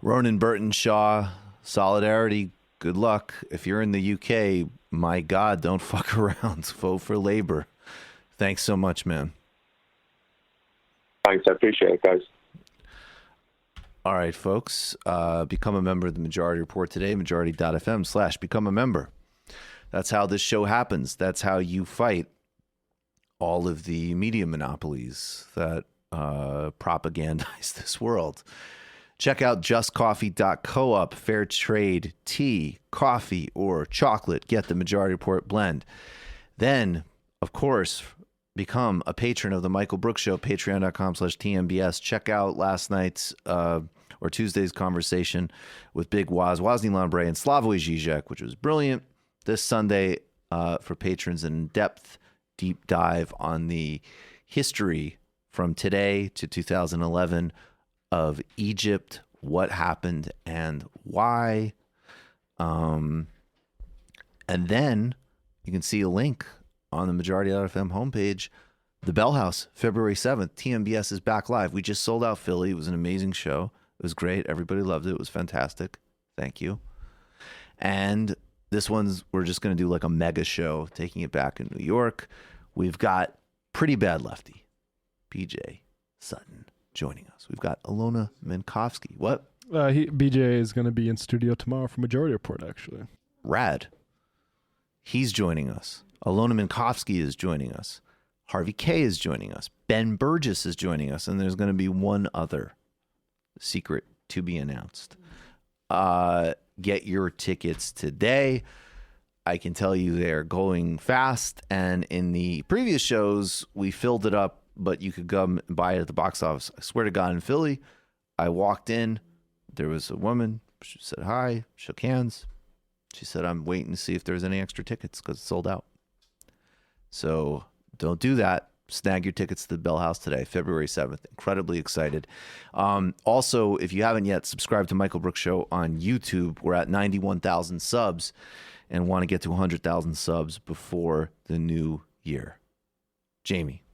Ronan Burtenshaw, solidarity good luck. If you're in the UK, my God, don't fuck around. Vote for Labour. Thanks so much, man. Thanks, I appreciate it, guys. All right, folks, become a member of the Majority Report today, majority.fm/become a member. That's how this show happens. That's how you fight all of the media monopolies that propagandize this world. Check out justcoffee.coop, fair trade, tea, coffee, or chocolate. Get the Majority Report blend. Then, of course, become a patron of the Michael Brooks Show, patreon.com/TMBS. Check out last night's or Tuesday's conversation with Big Waz, Wozny Lambre, and Slavoj Žižek, which was brilliant. This Sunday, for patrons, an in-depth deep dive on the history from today to 2011 of Egypt, what happened and why. And then you can see a link on the Majority.fm homepage. The Bell House, February 7th. TMBS is back live. We just sold out Philly. It was an amazing show. It was great. Everybody loved it. It was fantastic. Thank you. And this one's, we're just going to do like a mega show, taking it back in New York. We've got Pretty Bad Lefty, BJ Sutton, joining us. We've got Alona Minkowski. What? BJ is going to be in studio tomorrow for Majority Report, actually. Rad. He's joining us. Alona Minkowski is joining us. Harvey K is joining us. Ben Burgess is joining us. And there's going to be one other secret to be announced. Get your tickets today. I can tell you they're going fast. And in the previous shows, we filled it up, but you could come and buy it at the box office. I swear to God, in Philly, I walked in. There was a woman. She said hi, shook hands. She said, I'm waiting to see if there's any extra tickets because it's sold out. So don't do that. Snag your tickets to the Bell House today, February 7th. Incredibly excited. Also, if you haven't yet, subscribe to Michael Brooks Show on YouTube. We're at 91,000 subs and want to get to 100,000 subs before the new year. Jamie.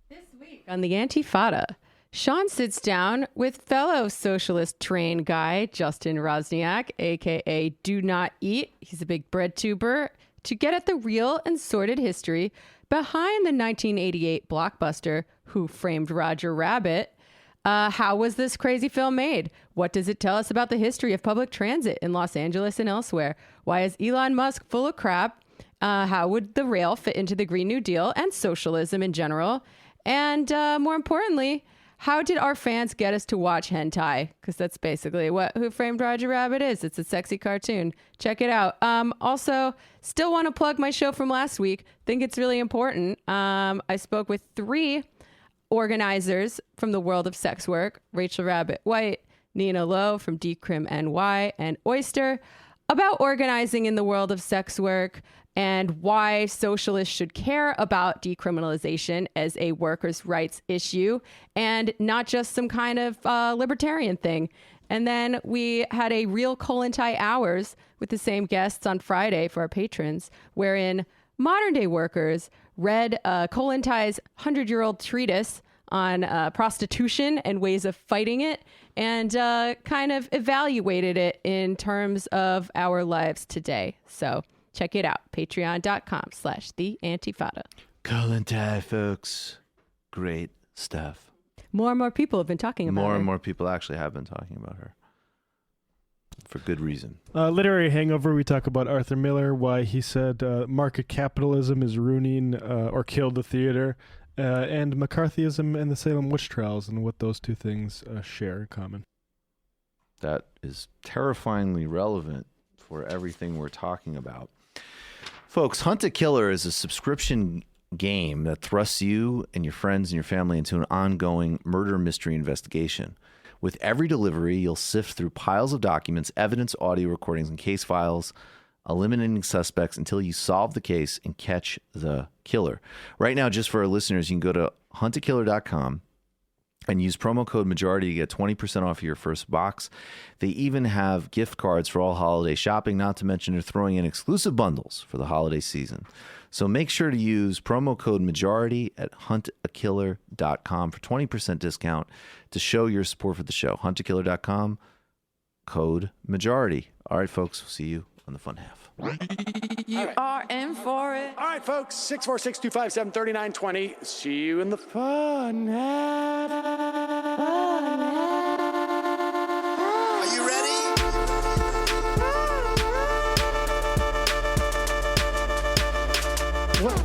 This week on the Antifada, Sean sits down with fellow socialist train guy Justin Rosniak, a.k.a. Do Not Eat. He's a big bread tuber, to get at the real and sordid history behind the 1988 blockbuster Who Framed Roger Rabbit. How was this crazy film made? What does it tell us about the history of public transit in Los Angeles and elsewhere? Why is Elon Musk full of crap? How would the rail fit into the Green New Deal and socialism in general? And more importantly, how did our fans get us to watch hentai? Because that's basically what Who Framed Roger Rabbit is. It's a sexy cartoon. Check it out. Also, still want to plug my show from last week. Think it's really important. I spoke with 3 organizers from the world of sex work, Rachel Rabbit White, Nina Lowe from Decrim NY, and Oyster, about organizing in the world of sex work and why socialists should care about decriminalization as a workers' rights issue and not just some kind of libertarian thing. And then we had a real Kollontai Hours with the same guests on Friday for our patrons, wherein modern day workers read Kollontai's 100-year-old treatise on prostitution and ways of fighting it, and kind of evaluated it in terms of our lives today. So check it out, patreon.com/theantifada. Kollontai, folks. Great stuff. More and more people have been talking about her. More and more people actually have been talking about her. For good reason. Literary Hangover, we talk about Arthur Miller, why he said market capitalism is ruining or killed the theater, and McCarthyism and the Salem witch trials and what those two things share in common. That is terrifyingly relevant for everything we're talking about. Folks, Hunt a Killer is a subscription game that thrusts you and your friends and your family into an ongoing murder mystery investigation. With every delivery, you'll sift through piles of documents, evidence, audio recordings, and case files, eliminating suspects until you solve the case and catch the killer. Right now, just for our listeners, you can go to huntakiller.com and use promo code majority to get 20% off your first box. They even have gift cards for all holiday shopping, not to mention they're throwing in exclusive bundles for the holiday season. So make sure to use promo code majority at huntakiller.com for 20% discount to show your support for the show. Huntakiller.com, code majority. All right, folks, we'll see you on the fun half. You are in for it. All right, folks, 646-257-3920. See you in the fun half. Are you ready?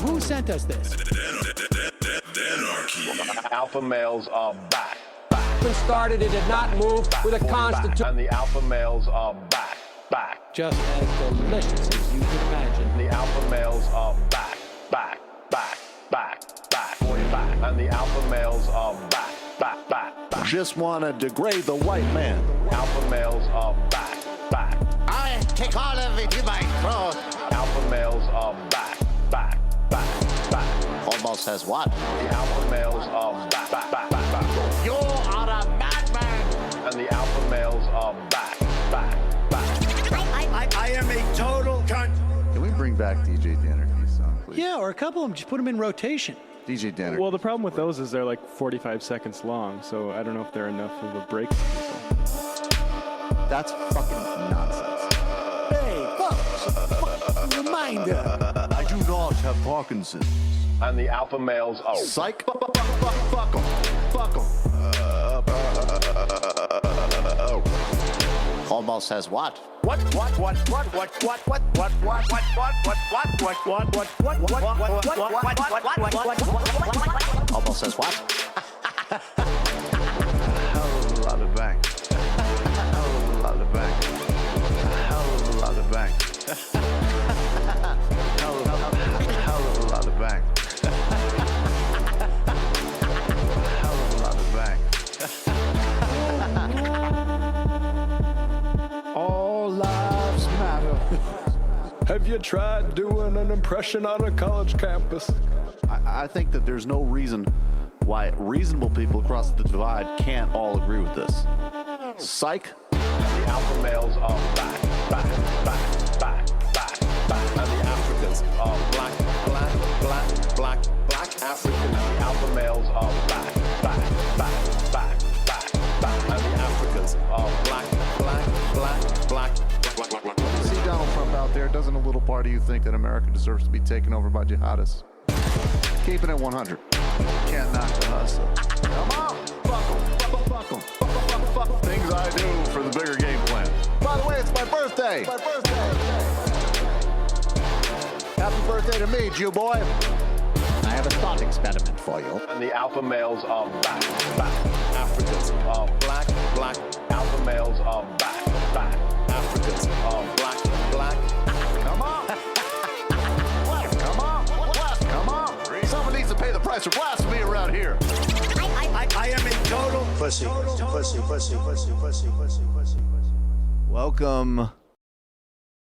Who sent us this? Alpha males are back. Started, it did not move with a constitution. And the alpha males are back. Just as delicious as you can imagine. The alpha males are back. And the alpha males are back. Just want to degrade the white man. Alpha males are back. I take all of it in my throat. Alpha males are back. Almost says what? The alpha males are back. You are a madman. And the alpha males are back. I am a total cunt. Can we bring back DJ Danergy's song, please? Yeah, or a couple of them. Just put them in rotation. DJ Danergy. Well, the problem with those is they're like 45 seconds long, so I don't know if they're enough of a break. That's fucking nonsense. Hey, folks, reminder. I do not have Parkinson's. And the alpha males are Psych. Fuck 'em. Almost says what? Almost says what? Hell of a lot of bank. Hell of a lot of bank. Hell of a lot of bank. Hell of a lot of bank. Hell of a lot of bank. All lives matter. Have you tried doing an impression on a college campus? I think that there's no reason why reasonable people across the divide can't all agree with this. Psych. The alpha males are back. And the Africans are black Africans. The alpha males are back. And the Africans are black. See Donald Trump out there, doesn't a little part of you think that America deserves to be taken over by jihadists? Keep it at 100. Can't knock the hustle. Come on, fuck 'em. Things I do for the bigger game plan. By the way, it's my birthday. Happy birthday to me, Jew boy. I have a thought experiment for you. And the alpha males are back. Africans are black. Alpha males are back. Africans are black. Come on. Come on. Someone needs to pay the price for blasphemy around here. I am a total Welcome